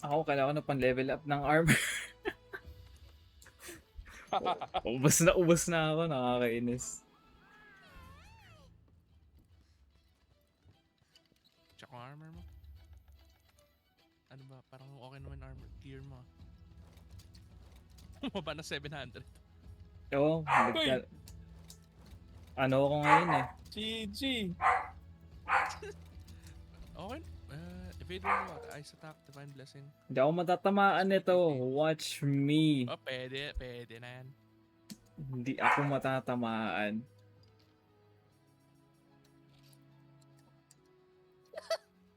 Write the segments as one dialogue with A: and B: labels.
A: Ako, kailangan na pang level up ng armor. Ubus na ako, nakakainis.
B: Check ang armor mo. Ano ba? Parang okay naman armor gear mo. Maba na 700.
A: Oo, ano ako ngayon eh.
C: GG.
B: Okay. Evade mo ba? Ice attack, divine blessing.
A: Hindi ako matatamaan nito. Watch me.
B: Oh, pwede na yan.
A: Hindi ako matatamaan.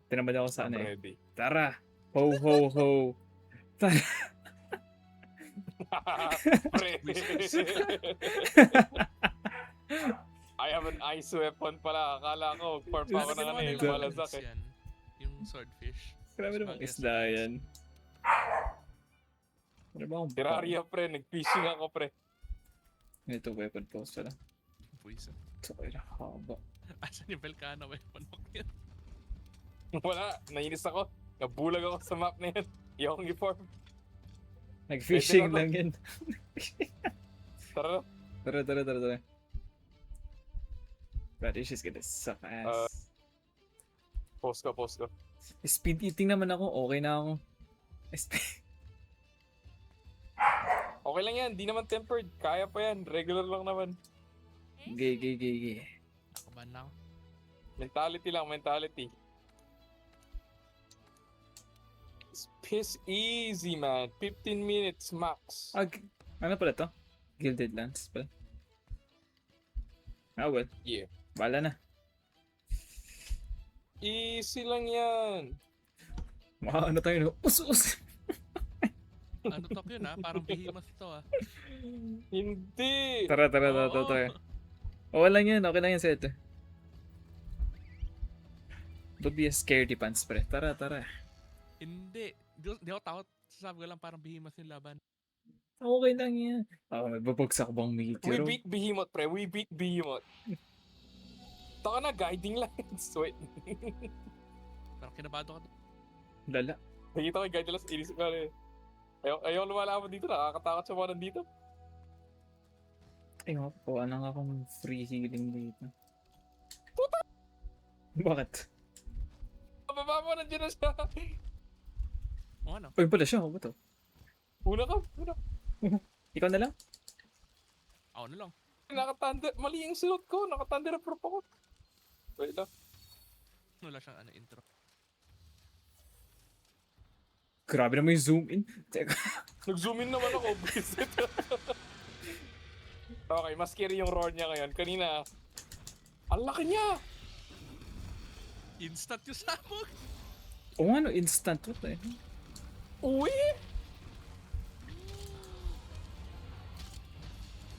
A: Tinamad ako sa
C: I'm
A: ano eh.
C: ready.
A: Tara! Ho ho ho! Tara!
C: Pre. I have an ice weapon pala. Akala ko, farm pa ako ng ano eh.
A: Ito.
C: Malasak eh.
B: Yan. Yung swordfish.
A: Grabe namang isda yan. Ano ba akong
C: Terraria pre, nag-fishing ako pre.
A: Ito weapon post pala.
B: Puisa.
A: Ito ay haba.
B: Asan yung Velcana weapon mo yun?
C: Wala, nainis ako. Nabulag ako sa map na yun. Hindi akong i-farm.
A: Nag-fishing
C: Pwede na
A: lang yan.
C: Tara.
A: Tara. But it's just gonna suck ass.
C: Post ko.
A: Speed eating naman ako. Okay na ako.
C: Okay lang yan, di naman tempered. Kaya pa yan, regular lang naman.
A: Gay.
B: Nakaban na ako.
C: Mentality. Piss easy man, 15 minutes max.
A: Ano pala to? Gilded Lance pala. Ah well,
C: Yeah.
A: bala na.
C: Easy lang yan.
A: Ano tayo no? Us!
B: Ano to yun ha? Parang behemoth to ha.
C: Hindi.
A: Tara.
B: Oo.
A: Okay lang yan, okay lang yan set. Don't be a scaredy pants pre. Tara.
B: Hindi. Di ako takot. Sasabi ko lang parang behemoth yung laban.
A: Okay lang yan. May babagsak bang
C: We
A: meteor?
C: beat Behemoth pre, we beat Behemoth. Taka na, guiding lang. Sweet.
B: Parang kinabado ka.
A: Lala.
C: Nakita ko yung guide lang, inisip ko na ayaw lumalaban dito, nakakatakot sa mga nandito.
A: Ay nga po, ano nga akong free healing dito. Bakit?
C: Mababa mo, nandiyan na siya.
B: O ano?
A: Ay pala siya, ba to?
C: Una ka.
A: Ikaw na lang?
B: Ako na lang.
C: Nakatander, mali yung suot ko, nakatander na prop ako. Wait lang.
B: Wala siyang intro.
A: Grabe naman yung zoom in. Teka.
C: Nag-zoom in naman ako, visit. Okay, mas scary yung roar niya ngayon. Kanina, ang laki niya!
B: Instant yung sabog!
A: Oo nga no, instant. What the hell?
C: Uwi!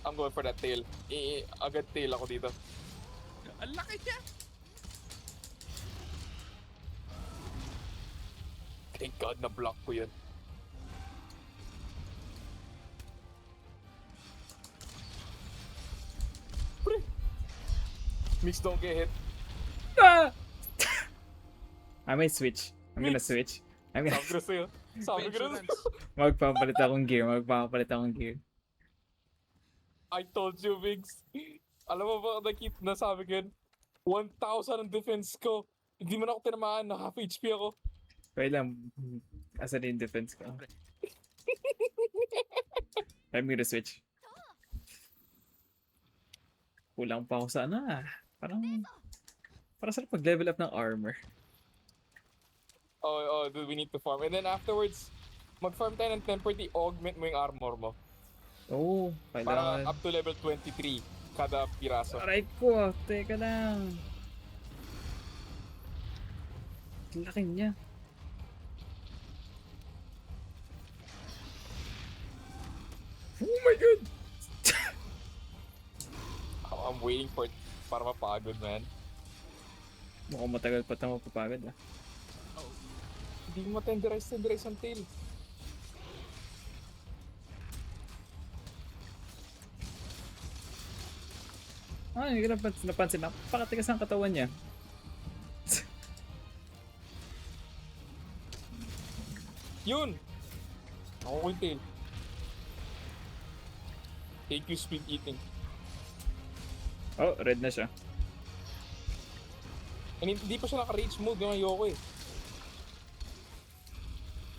C: I'm going for that tail. Agad tail ako dito.
B: Ang laki niya!
C: Thank God na block ko yun. Pre! Mix don't get hit.
A: Ah! I might switch. I'm gonna
C: Mix.
A: switch. I'm gonna...
C: Sabi ko sa'yo. Sabi ko na
A: Magpapalit akong gear.
C: I told you, Migs. Alam mo ba, nasabi ko yun? 1,000 ang defense ko. Hindi man ako tinamaan, na half HP ako.
A: Wait lang. Asan yung defense ko? I'm gonna switch. Kulang pa ako sa ano ah. Parang sarap mag-level up ng armor.
C: Oh, dude, we need to farm. And then afterwards, mag-farm tayo ng temporary, augment mo yung armor mo.
A: Oo,
C: Para
A: kailangan.
C: up to level 23 kada piraso.
A: Aray ko, teka lang. Ang laki niya. Oh my god!
C: I'm waiting for it para mapagod, man.
A: Mukhang matagal pa ito mapapagod ah.
C: Hindi mo tenderize ang tail.
A: Hindi ko napansin. Napakatigas ang katawan niya.
C: Yun! Ako ko yung tail. Thank you, speed eating.
A: Oh, red na siya.
C: And hindi pa siya naka-rage mode yung ayoko eh.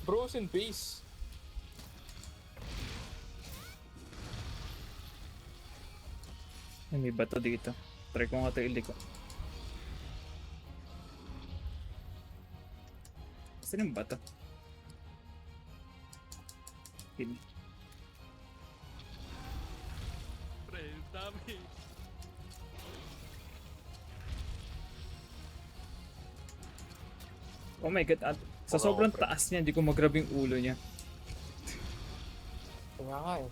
C: Bros and base.
A: Ay, may bato dito. Try ko nga ito iliko. Saan yung bato? Hindi.
B: Pre, dami.
A: Oh my god, sa
C: Wow,
A: sobrang
C: pre.
A: taas niya, hindi ko mag-grab yung ulo niya.
C: Kaya nga eh.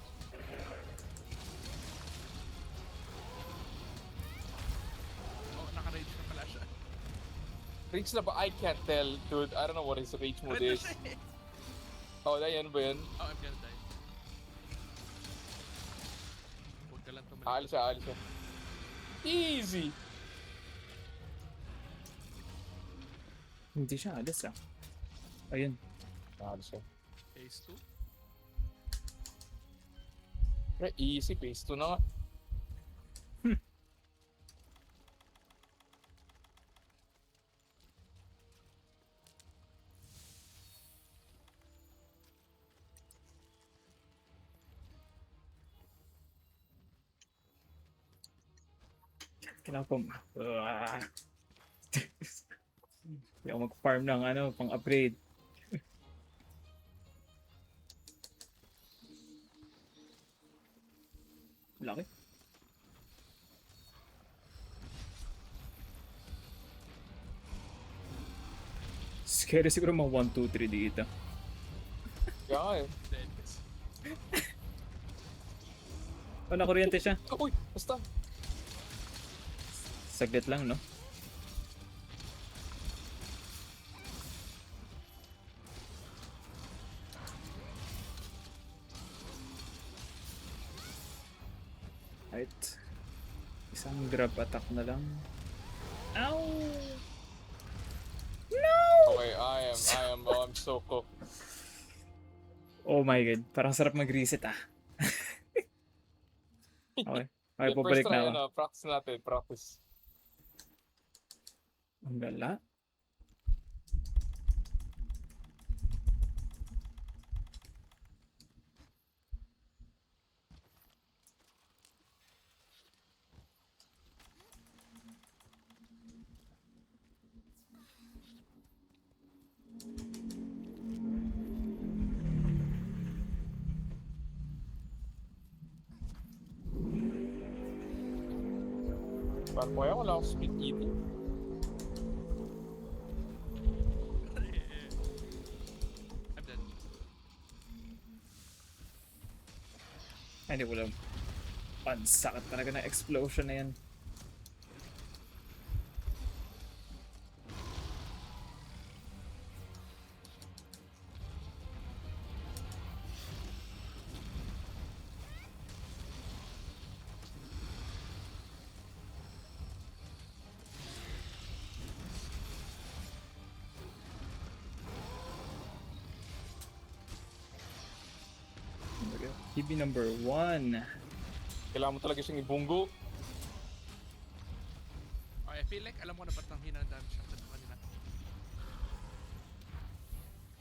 B: Oh, naka-rage na pala siya.
C: Rage na ba? I can't tell, dude. I don't know what his rage mode
B: Red na
C: is.
B: siya eh.
C: Oh, yan ba yun?
B: Oh, I'm gonna die. Huwag ka lang tumalik.
C: Aalis siya, aalis siya. Easy!
A: Hindi siya alis ah. Ayun.
C: Aalis siya.
B: Phase 2.
C: Pre, easy. Phase 2 na nga.
A: Kailangan ko Hindi ako mag-farm ng ano, pang-upgrade. Laki. Scary siguro mga 1, 2, 3 dito.
C: Kaya nga eh.
B: Dead.
A: Oh, nakuryente siya.
C: Uy! Basta!
A: Saglit lang, no? Right. Isang grab attack na lang. Ow!
C: Okay, I'm so cooked.
A: Oh my god, parang sarap mag-reset ah. Okay, okay, pabalik
C: First try,
A: na ako.
C: practice natin, practice.
A: Ang gala.
C: Parang kaya wala akong speed eating.
B: I'm dead.
A: Ay, hindi ko lang. Ang sakit talaga ng explosion na yan. TB number 1.
C: Kailangan mo talaga siyang ibunggo.
B: Okay, I feel like alam ko na ba't ang hina ng damage shot na kanina.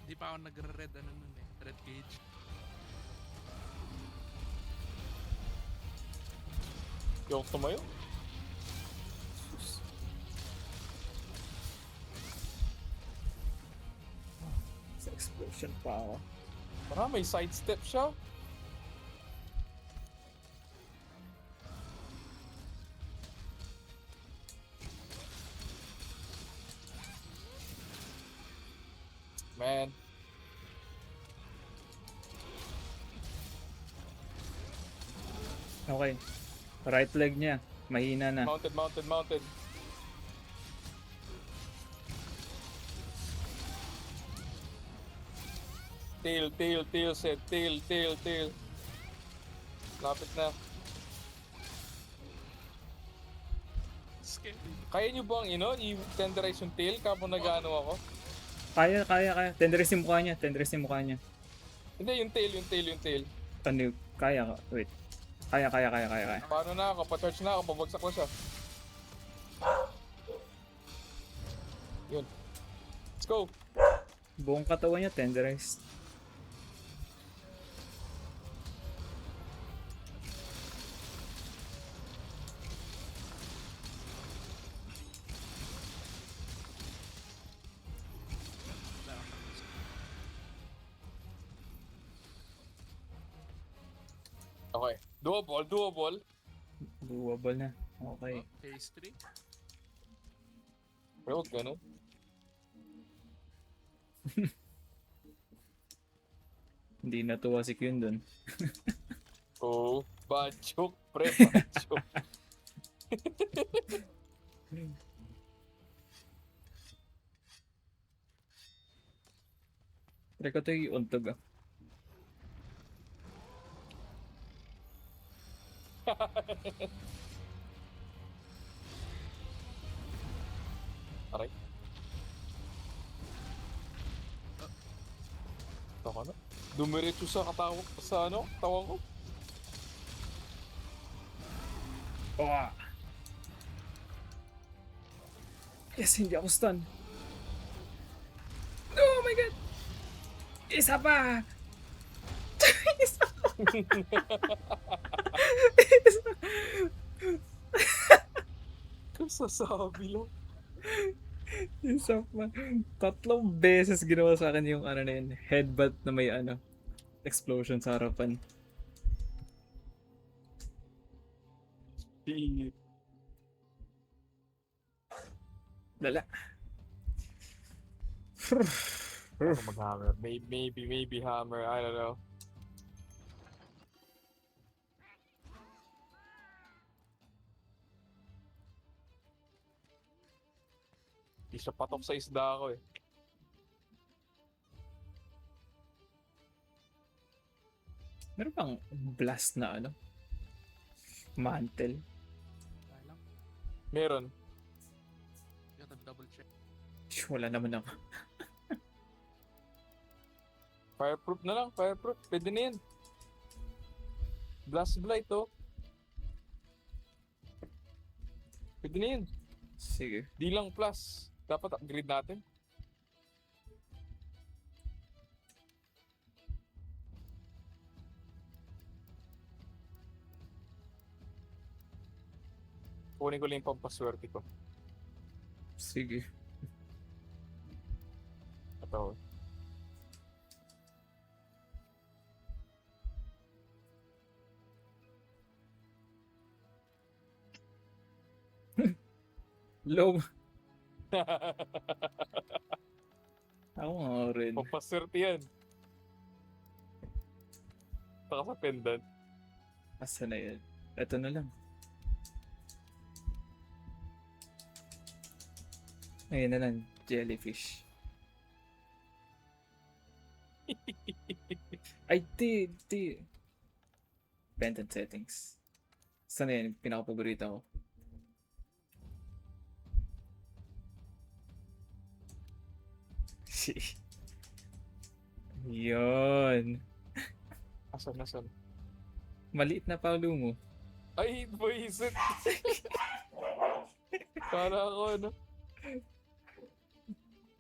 B: Hindi pa ako nagre-red ano nun eh. Red cage.
C: Yung tumayo.
A: Sa explosion pa ako.
C: Parang may sidestep siya. Man.
A: Okay. Right leg niya. Mahina na.
C: Mounted, mounted, mounted. Tail, tail, tail set. Tail, tail, tail. Lapit na.
B: Scary.
C: Kaya nyo bang, i-tenderize yung tail kapag nag-ano ako?
A: Kaya. Tenderis yung mukha niya.
C: Hindi, yung tail.
A: Ano yung, kaya ka. Wait. Kaya.
C: Paano na ako? Pa-charge na ako, pabagsak ko siya. Yun. Let's go!
A: Buong katawan niya, tenderized.
C: Okay. Doable.
A: Doable na. Okay.
B: Oh, phase 3.
C: Pero huwag ganun.
A: Hindi natuwa si Kyun dun.
C: Oh, bad joke, pre. Bad joke.
A: Try ko ito yung untog ah.
C: Aray. Taka na. Dumiretso sa katawag sa ano? Tawag ko?
A: Oh. Yes, hindi ako stun. Oh my god! Isa pa! Isa pa!
C: Kasasabi lang.
A: Isa pa. 3 beses ginawa sa akin yung ano na yun, headbutt na may ano, explosion sa harapan. Lala.
C: Ako mag-hammer. Maybe hammer. I don't know. Di siya patok sa isda ako eh.
A: Meron bang blast na ano? Mantle?
B: Wala lang.
C: Meron.
B: You have to double check.
A: Wala naman ako.
C: Fireproof na lang. Fireproof. Pwede na yan. Blast Blight oh. Pwede na yan.
A: Sige.
C: Di lang plus. Dapat upgrade natin. Kunin ko lang yung pampaswerte ko.
A: Sige.
C: Ito.
A: Low. Ako nga rin.
C: Pampaswerte yan. Saka sa pendant.
A: Asa na yan? Ito na lang. Ayun na lang. Jellyfish. Ay, di. Pendant settings. Saan na yan? Pinakapaborito ko. Yun.
C: Asan?
A: Maliit na paulo mo.
C: Ay, buisit! Kala ko ano.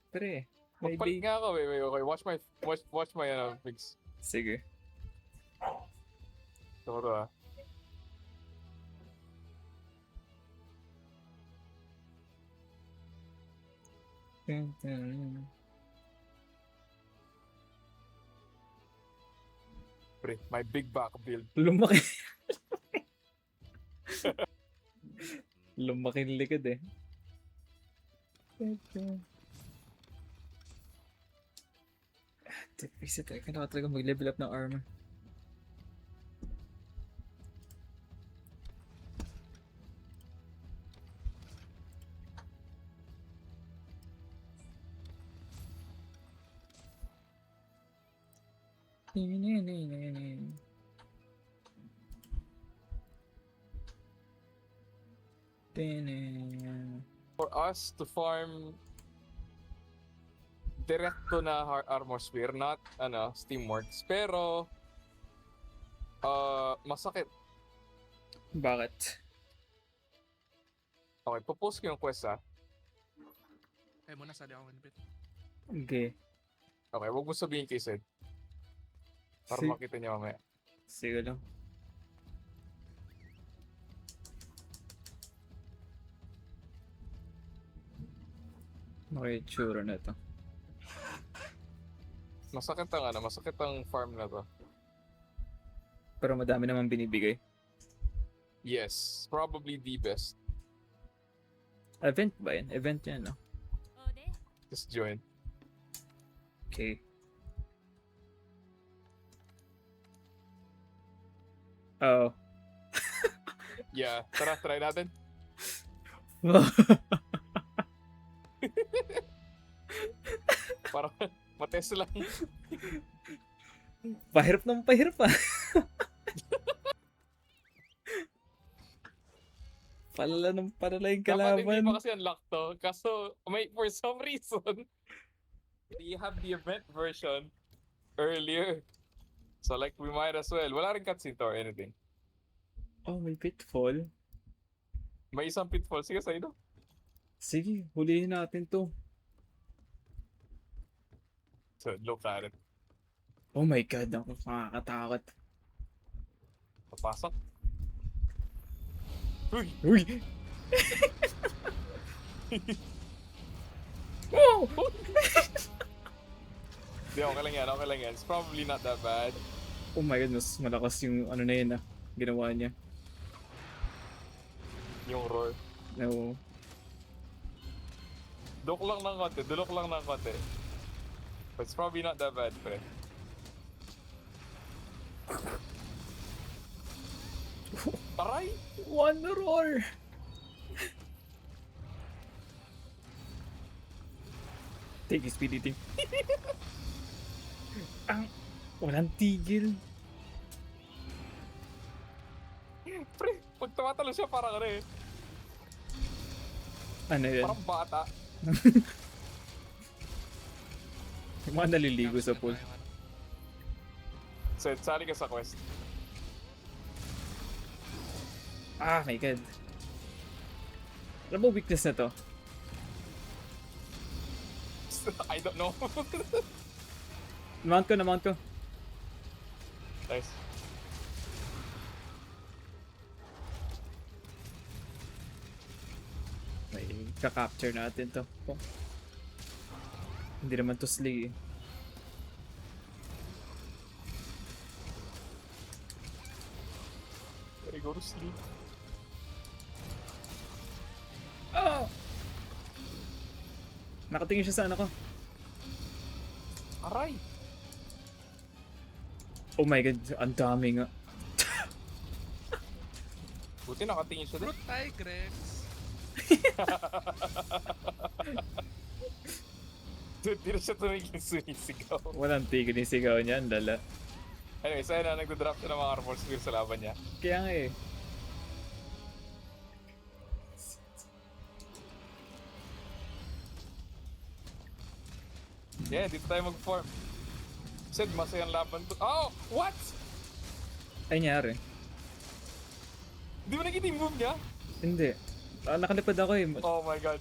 A: Pre, may
C: Magpalit
A: big...
C: nga ako. Wait. Okay. Watch my fix.
A: Sige.
C: Toro ah. Pre, my big back build.
A: Lumaki. Lumaki yung likod eh. Isa kailangan talaga mag-level up ng armor.
C: For us to farm direkto na armor sphere, not Steamworks. Pero masakit.
A: Bakit?
C: Okay, popost ko yung quest ha.
B: Muna sali ako ng bit.
A: Okay.
C: Okay, wag mo sabihin kay Sid. Para
A: Si-
C: makita niya mamaya.
A: Sige lang. Okay, tsura na to.
C: Masakit ang farm na to.
A: Pero madami naman binibigay.
C: Yes, probably the best.
A: Event ba yan? Event yan, no?
C: Just join.
A: Okay. Oh.
C: Yeah, try natin. Para matest lang.
A: Pahirap ng pahirap ah. Palala ng palala yung
C: Dapat hindi
A: kalaban.
C: pa kasi unlock to. Kaso, for some reason, they have the event version earlier. So like, we might as well. Wala rin cutscene to or anything.
A: Oh, may pitfall.
C: May isang pitfall. Sige, sa'yo.
A: Sige, hulihin natin to.
C: So, look at it.
A: Oh my god, ako makakatakot.
C: Papasok. Uy!
A: Uy! Oh!
C: Di, okay lang yan. It's probably not that bad.
A: Oh my god, mas malakas yung ano na yun ah. Ginawa niya.
C: Yung roar.
A: No.
C: Dulok lang ng konti. But it's probably not that bad, pre. Aray!
A: One roar! Take his speed eating. Walang tigil.
C: Pre, pag tumatalo siya parang
A: Ano yun?
C: parang bata.
A: Yung mga naliligo sa pool.
C: So, sali ka sa quest.
A: Ah, my god. Ano ba weakness na to?
C: I don't know.
A: Na-mount ko.
C: Nice.
A: May ka-capture natin to. Oh. Hindi naman to slig eh.
C: I go to sleep.
A: Oh! Nakatingin siya sa ano ko.
C: Aray!
A: Oh my god, ang dami nga.
C: Buti nakatingin siya din.
B: Fruit Tigrex!
C: Dude, di na siya tumigil sumisigaw.
A: Walang tigil yung sigaw niya, ang lala.
C: Anyway, sa'yo na nagdo-drop siya ng mga armor spear sa laban niya.
A: Kaya nga eh.
C: Yeah, dito tayo mag-farm. Said, masayang laban to. Oh! What?
A: Ay, nyari.
C: Di mo nakita yung move niya?
A: Hindi. Nakalipad ako eh.
C: Oh my god.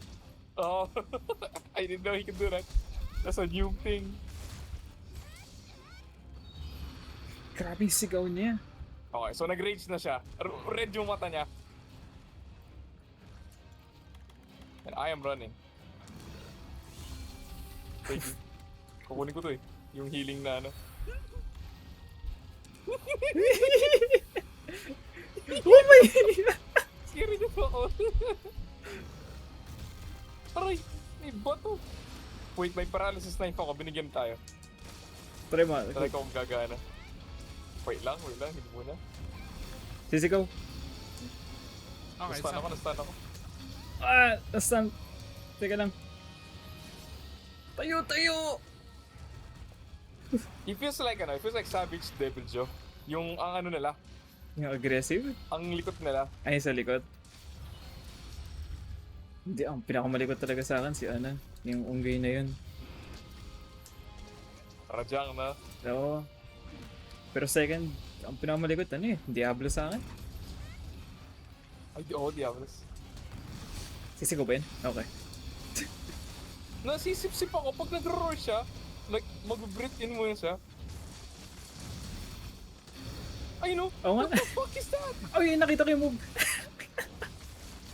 C: Oh, I didn't know he could do that. That's a new thing.
A: Grabe yung sigaw niya.
C: Okay, so nag-rage na siya. Red yung mata niya. And I am running. Thank you. Kukunin ko to eh. Yung healing na ano.
A: Oh my god!
C: Scary niyo po ako. Aray! May bato. Wait, may paralysis knife ako. Binigyan tayo.
A: Try mo.
C: Try ko kung gagana. Wait lang. Hindi muna.
A: Sisigaw.
B: Okay,
C: Nastan ako.
A: Ah! Nasaan? Teka lang. Tayo!
C: It feels like Savage Devil Joe. Yung ang ano nila,
A: Yung aggressive?
C: ang likot nila.
A: Ay, sa likod. Hindi, ang pinakamalikot talaga sa akin si Ana. Yung unggoy na yun.
C: Rajang na.
A: Oo. Pero second, ang pinakamalikot, ano eh, Diablo sa akin.
C: Ay, oh, Diablos.
A: Sisi ko ba yun? Okay.
C: Nasisip-sip ako pag nag-roar siya. Like, mag-breathe in muna siya. Ay, no.
A: Oo nga.
C: What the fuck is that?
A: Oh, yun, nakita ko yung move.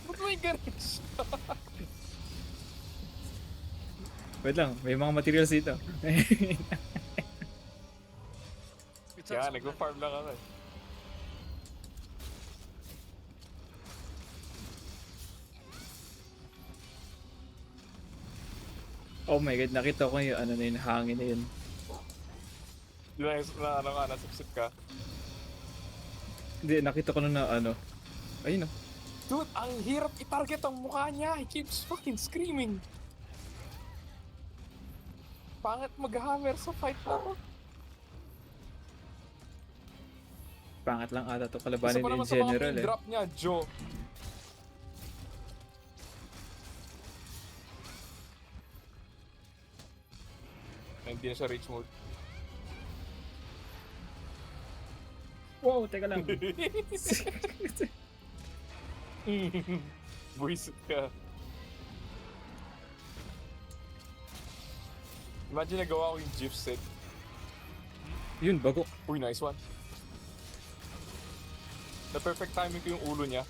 C: Ba't may ganun siya?
A: Wait lang, may mga materials dito.
B: It's
C: Kaya,
B: also
C: nag-farm lang ako eh.
A: Oh my god, nakita ko yung ano na yun, hangin na yun.
C: Di ano ka, nasip-sip ka.
A: Hindi, nakita ko na ano. Ayun oh.
C: Dude, ang hirap i-target ang mukha niya. He keeps fucking screaming. Pangit mag-hammer sa fight na to.
A: Pangat lang ata to
C: Isa
A: kalabanin
C: pa
A: in
C: naman sa mga
A: general
C: pin
A: eh.
C: drop niya, Joe. Hindi na siya rage mode.
A: Wow, teka lang.
C: Buisit ka. Imagine nagawa ko yung GIF set.
A: Yun, bago.
C: Uy, nice one. Na perfect timing ko yung ulo niya.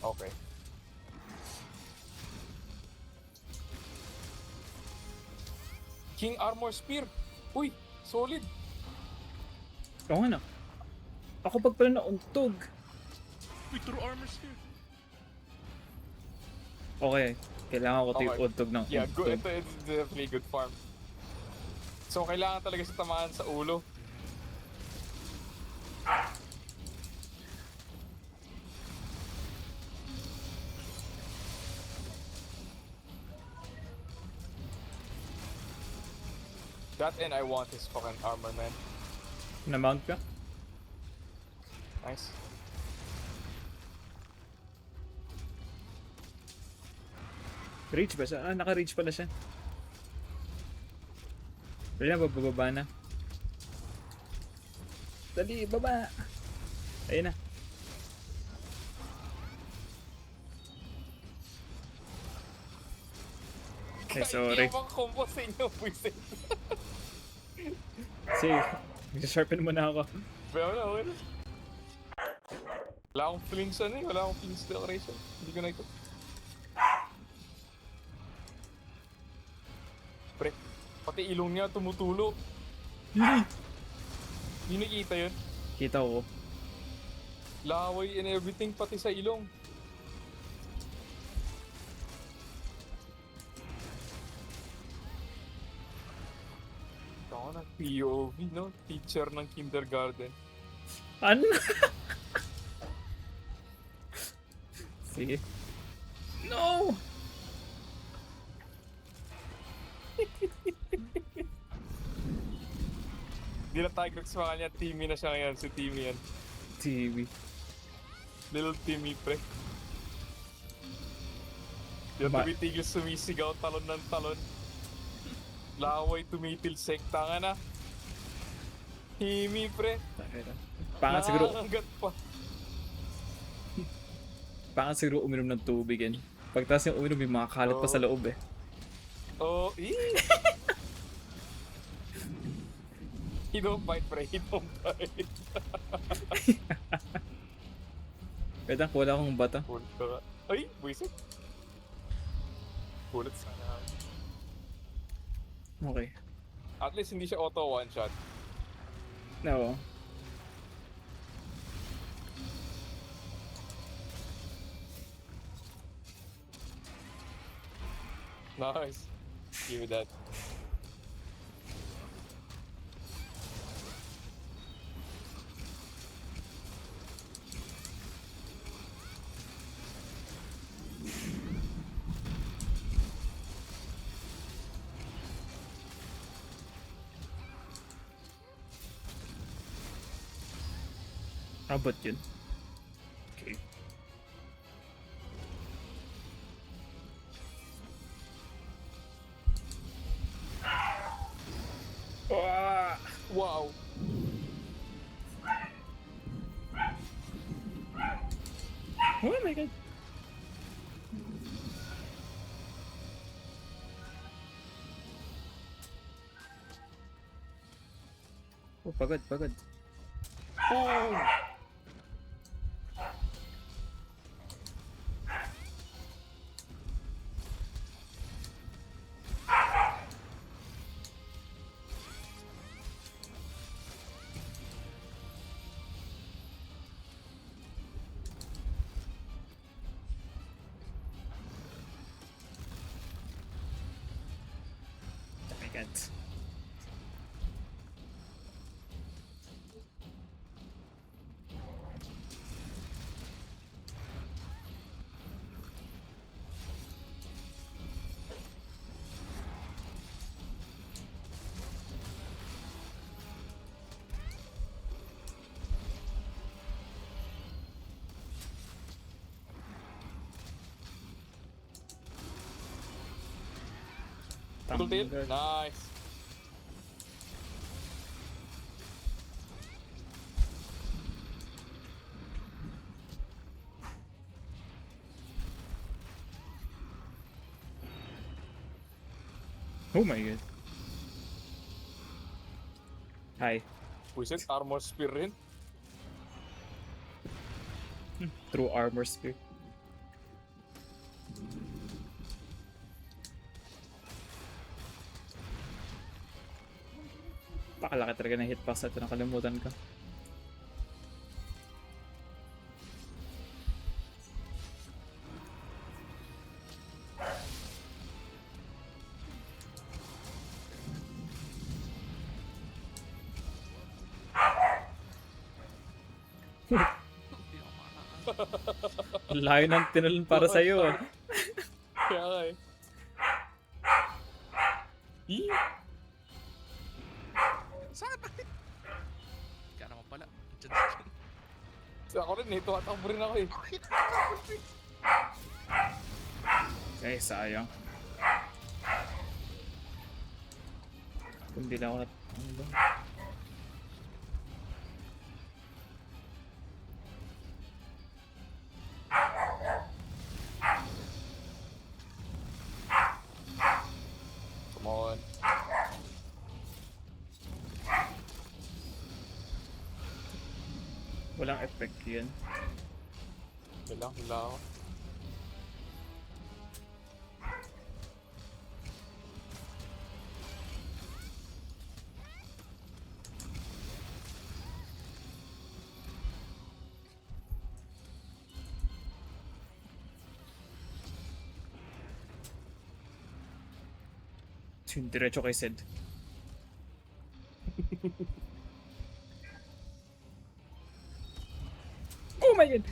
C: Okay. King Armor Spear. Uy, solid.
A: Oo nga na. Ako pag pala nauntog.
B: Uy, true armor sphere.
A: Okay, kailangan ko
C: Okay.
A: untog ng
C: Yeah, good.
A: untog.
C: Ito is definitely good farm. So, kailangan talaga sa tamaan sa ulo. That and I want his fucking armor, man.
A: Na-mount ka?
C: Nice.
A: Reach ba siya? Ah, naka-reach pala siya. Dali na, bababa na. Dali, baba! Ayun na. Ay, sorry.
C: Hindi mo combo sa inyo, buisit.
A: Sige, mag-sharpen mo na ako.
C: Pero wala, wala. Wala akong flings ano eh. Wala akong flings decoration. Hindi ko na ito. Pre, pati ilong niya tumutulo. Hindi nakita yun.
A: Kita ko.
C: Laway and everything, pati sa ilong. Ako na, POV, no? Teacher ng kindergarten.
A: Ano? Sige. No!
C: Hindi na Tigrex sa kanya, Timmy na siya ngayon. Si Timmy yan.
A: TV.
C: Little Timmy, pre. Yung tumitigil sumisigaw, talon ng talon. Laway tumitilsek, tanga na. Timmy, pre.
A: Pangat siguro,
C: Nakakagat pa.
A: pangat siguro uminom ng tubig yan. Pagtas yung uminom, yung mga kalat pa sa loob eh.
C: Oh, He don't bite, pre. He don't bite.
A: Wait lang, wala akong bata.
C: Pulit ka ka. Ay, buisit. Pulit sana.
A: Okay.
C: At least hindi siya auto one-shot.
A: No.
C: Nice. Give me that.
A: Abot yun. Okay. Ah!
C: Wow.
A: Oh my god. Oh, pagod, pagod.
C: Oh.
A: Oh my god.
C: Double tail.
A: Tanggal.
C: Nice.
A: Oh my god. Hi.
C: Wisit, armor spear rin.
A: True armor spear. Pakalaki talaga ng hitbox at nakalimutan ko.
B: Hindi ako makakakain.
A: Ang layo ng tinulun para sa'yo ah.
C: Kaya nga eh. Yee!
B: Saan? Kaya naman pala. Diyan.
C: Ako rin eh, tumatakbo rin ako eh.
A: Okay, sayang. Hindi lang ako ano ba?
C: Come on.
A: Walang effect yun.
C: Wala ako.
A: Diretso kay Sid. Oh my god!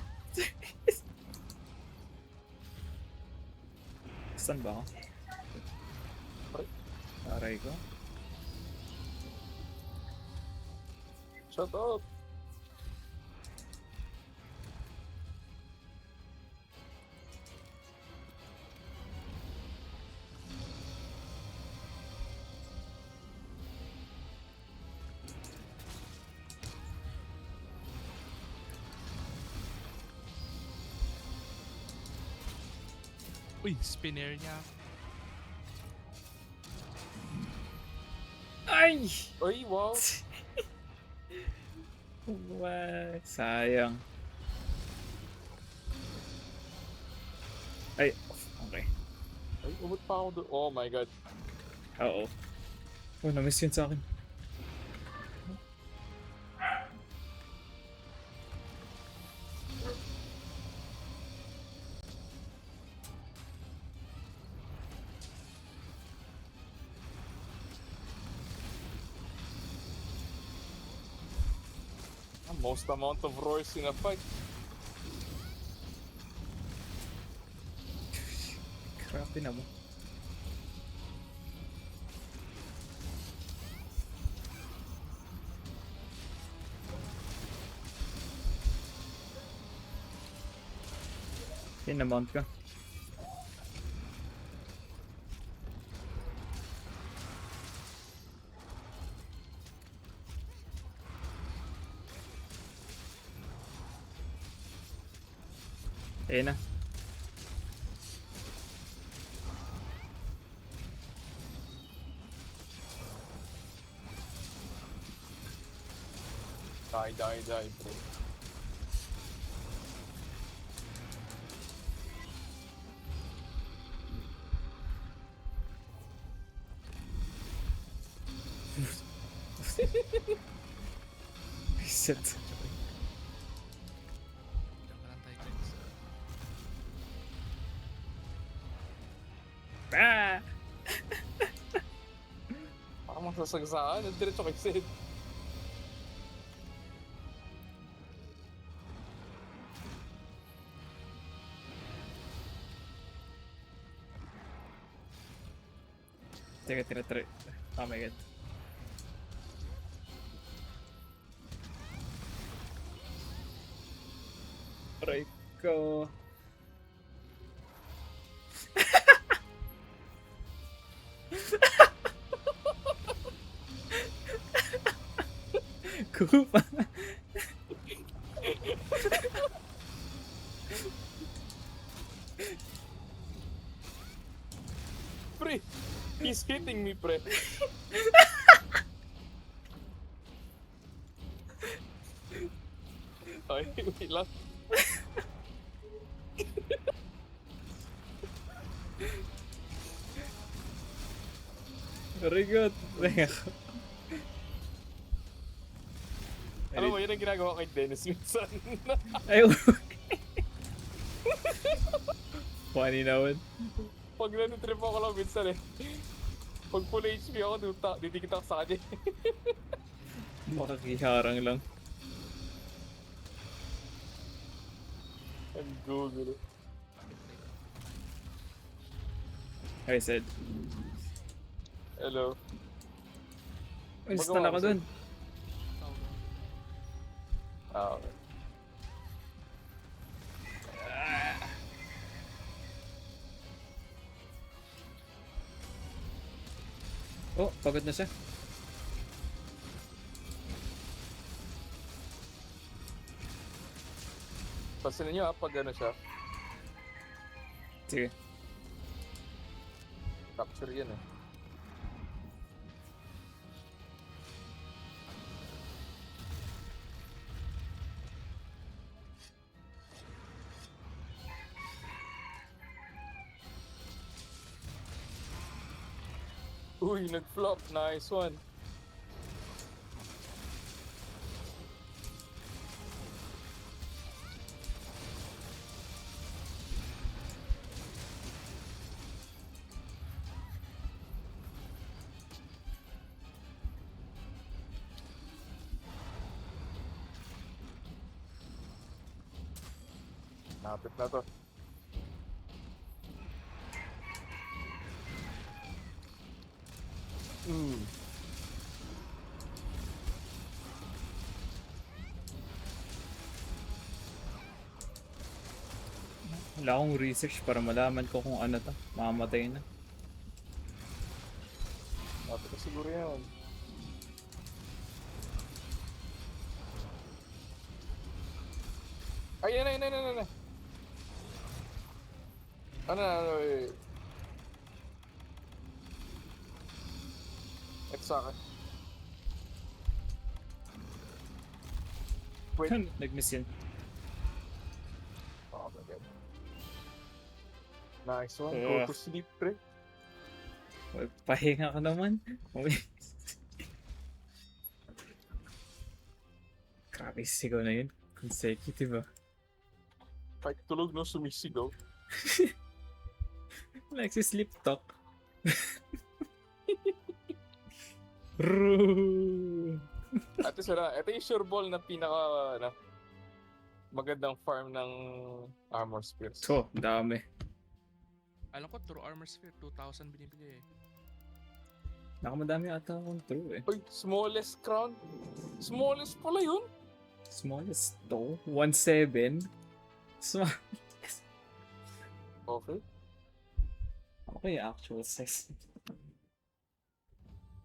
A: Saan ba ako? Aray ko.
C: Shut up.
B: Uy, spinner niya.
A: Ay!
C: Oy, wow.
A: What? Sayang. Ay, okay.
C: Ay, umot pa ako doon. Oh my god.
A: Oo. Oh, na-miss yun sa akin.
C: Most amount of roars in a fight.
A: Grabe naman. Yun, na-mount ka. Ayun na.
C: Die, bro.
A: Shit.
B: Diyan ka lang tayo guys.
A: Ah!
C: Parang masasagsakan. Diretso kay Sid.
A: Tira. Oh my god. Aray ko. Kupa.
C: Pre, he's hitting me, pre. Ay, wait lang.
A: Very good. Teka ko.
C: Alam mo, yun ang ginagawa kay Dennis minsan.
A: Ay, funny naman.
C: Pag nanitrip ako lang minsan eh. Pag full HP ako, didikit ako sa kanya.
A: Makakiharang lang.
C: I'm Google.
A: I said.
C: Hello.
A: Ay,
C: Magawa
A: stun ako
C: ko, sir.
A: dun.
C: Ah, okay.
A: Oh, pagod na siya.
C: Pansinin nyo pag ano siya,
A: Sige.
C: capture yan eh. Uy, nag-flop. Nice one. Napit na to.
A: Wala akong research para malaman ko kung ano to. Mamamatay na.
C: Napit na siguro yan. Ay, yan. Ano, eh. Ito sa akin. Wait.
A: Nag-miss yun.
C: Oh my god. Nice one.
A: Ugh.
C: Go to sleep, pre.
A: Uy, pahinga ka naman. Uy. Grabe sigaw na yun. Consecutive ah.
C: Kahit tulog no, sumisigaw.
A: Nagsi-sleep talk. Roo.
C: At least wala. Ito yung sure ball na pinaka, ano, magandang farm ng armor spears.
A: So, dami.
B: Alam ko, true armor sphere, 2,000 binibigay eh.
A: Nakamadami ata akong true eh.
C: Uy, smallest crown. Smallest pala yun.
A: Smallest to? 1.7? Small.
C: Okay.
A: Okay, actual size.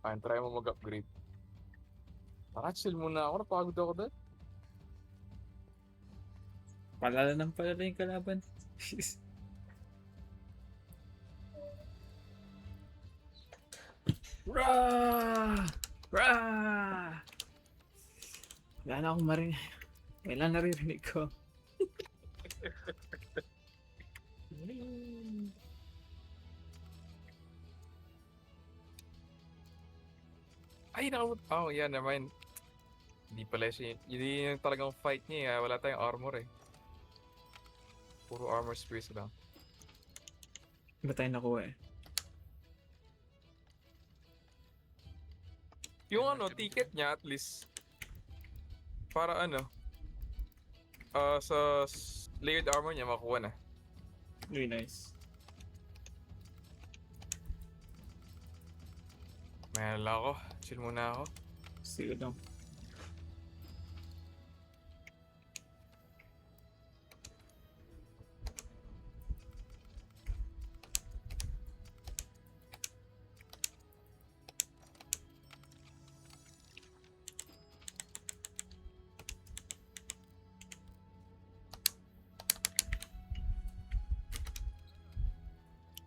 C: Fine, try mo mag-upgrade. Tara, chill muna ako. Napagod ako doon.
A: Palala ng palala yung kalaban. Rah! Rah! Wala na akong marinig. Kailan naririnig ko?
C: Ay, nakamut. Oh, yeah, never mind. Hindi pala siya. Hindi yung talagang fight niya. Wala tayong armor eh. Puro armor space lang.
A: Iba tayo nakuha eh.
C: Yung ano, ticket niya at least. Para ano. Sa layered armor niya makuha na.
A: Really nice.
C: May ala ako. Chill muna ako.
A: Sige lang.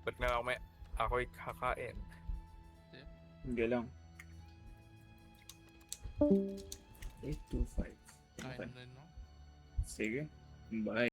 C: Ba't na ako may... Ako'y kakain.
A: Hindi lang. 825.
B: Kain
A: Okay.
B: na rin, no?
A: Sige. Bye.